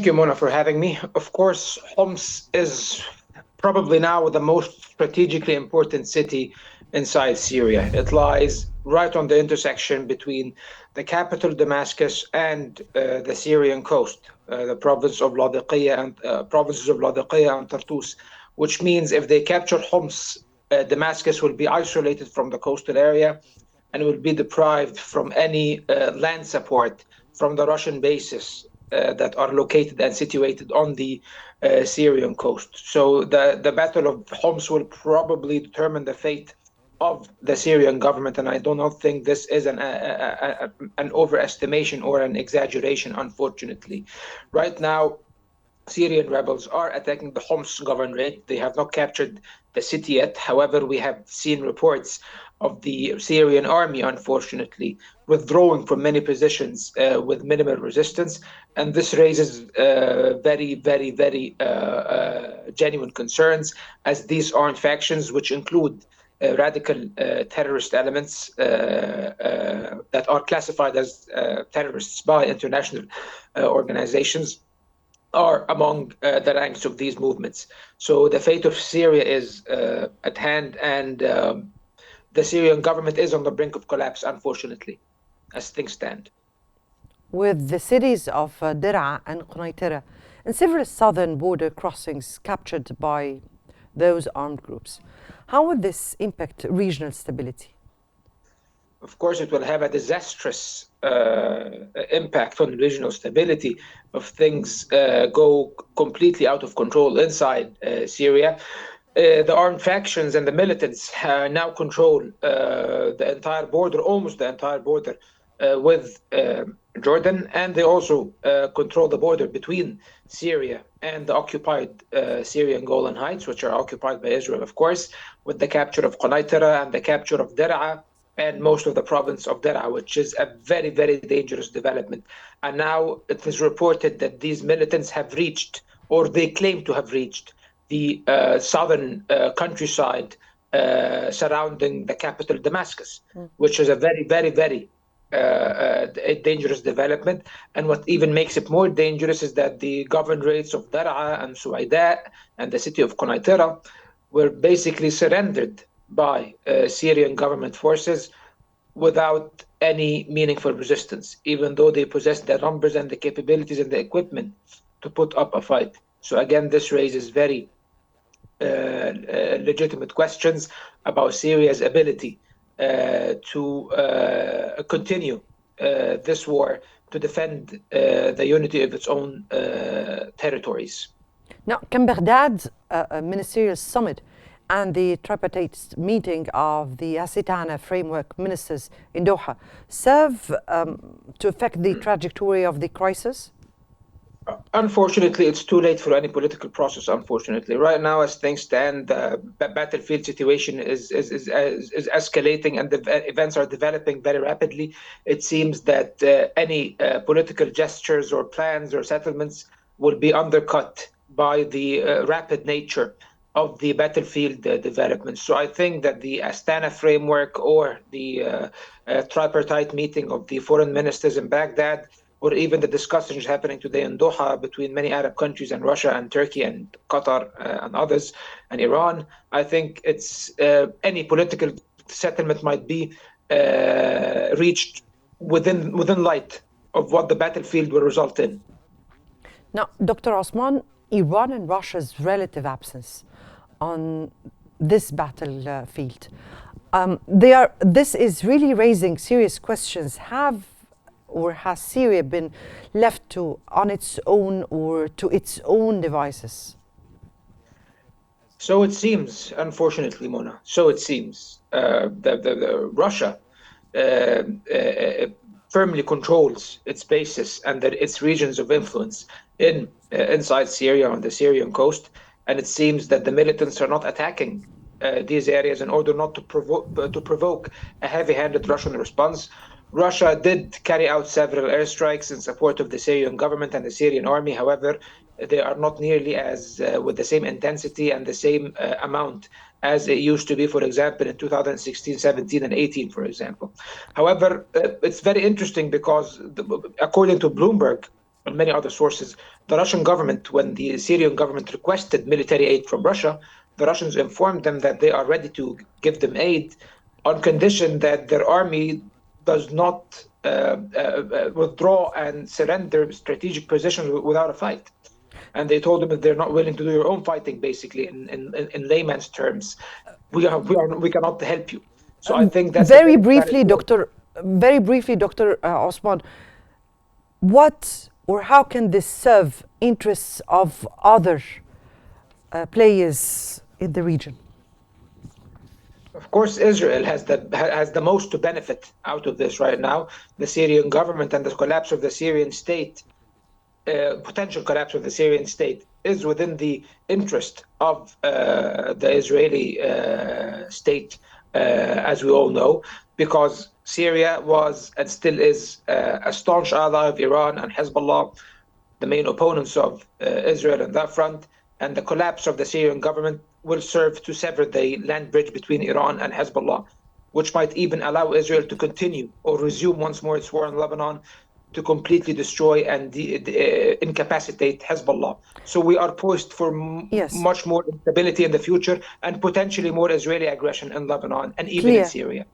Thank you, Mona, for having me. Of course, Homs is probably now the most strategically important city inside Syria. It lies right on the intersection between the capital, Damascus, and the Syrian coast, the provinces of Ladiqiyah and Tartus, which means if they capture Homs, Damascus will be isolated from the coastal area and will be deprived from any land support from the Russian bases that are located and situated on the Syrian coast. So the Battle of Homs will probably determine the fate of the Syrian government, and I do not think this is an overestimation or an exaggeration, unfortunately. Right now, Syrian rebels are attacking the Homs governorate. They have not captured the city yet. However, we have seen reports of the Syrian army, unfortunately, withdrawing from many positions with minimal resistance. And this raises very genuine concerns, as these armed factions, which include radical terrorist elements that are classified as terrorists by international organizations, are among the ranks of these movements. So the fate of Syria is at hand, and the Syrian government is on the brink of collapse, unfortunately, as things stand. With the cities of Dir'a and Qnews and several southern border crossings captured by those armed groups, how would this impact regional stability? Of course, it will have a disastrous impact on regional stability if things go completely out of control inside Syria. The armed factions and the militants now control the entire border, almost the entire border with Jordan, and they also control the border between Syria and the occupied Syrian Golan Heights, which are occupied by Israel, of course, with the capture of Qnews and the capture of Dir'a and most of the province of Dir'a, which is a very dangerous development. And now it is reported that these militants have reached, or they claim to have reached, the southern countryside surrounding the capital, Damascus, which is a very dangerous development. And what even makes it more dangerous is that the governorates of Dir'a and Suwaidat and the city of Qnews were basically surrendered by Syrian government forces without any meaningful resistance, even though they possess the numbers and the capabilities and the equipment to put up a fight. So again, this raises very legitimate questions about Syria's ability to continue this war to defend the unity of its own territories. Now, can Baghdad's ministerial summit and the tripartite meeting of the Asitana framework ministers in Doha serve to affect the trajectory of the crisis? Unfortunately, it's too late for any political process, unfortunately. Right now, as things stand, the battlefield situation is escalating and the events are developing very rapidly. It seems that any political gestures or plans or settlements will be undercut by the rapid nature of the battlefield development. So I think that the Astana framework or the tripartite meeting of the foreign ministers in Baghdad, or even the discussions happening today in Doha between many Arab countries and Russia and Turkey and Qatar and others and Iran, I think it's any political settlement might be reached within light of what the battlefield will result in. Now, Dr. Osman, Iran and Russia's relative absence on this battlefield, this is really raising serious questions. Has Syria been left on its own or to its own devices? So it seems, unfortunately, Mona. So it seems. Russia firmly controls its bases and its regions of influence inside Syria on the Syrian coast, and it seems that the militants are not attacking these areas in order not to provoke a heavy-handed Russian response. Russia did carry out several airstrikes in support of the Syrian government and the Syrian army. However, they are not nearly as with the same intensity and the same amount as it used to be, for example, in 2016, 17, and 18, for example. However, it's very interesting because according to Bloomberg, and many other sources, the Russian government, when the Syrian government requested military aid from Russia, the Russians informed them that they are ready to give them aid on condition that their army does not withdraw and surrender strategic positions without a fight. And they told them that they're not willing to do their own fighting, basically, in layman's terms. We cannot help you. So I think that's very briefly, Dr. Osman, what or how can this serve interests of other players in the region? Of course, Israel has the most to benefit out of this right now. The Syrian government and the collapse of the Syrian state, potential collapse of the Syrian state, is within the interest of the Israeli state, as we all know, because Syria was and still is a staunch ally of Iran and Hezbollah, the main opponents of Israel on that front, and the collapse of the Syrian government will serve to sever the land bridge between Iran and Hezbollah, which might even allow Israel to continue or resume once more its war in Lebanon to completely destroy and incapacitate Hezbollah. So we are poised for much more instability in the future and potentially more Israeli aggression in Lebanon and even in Syria.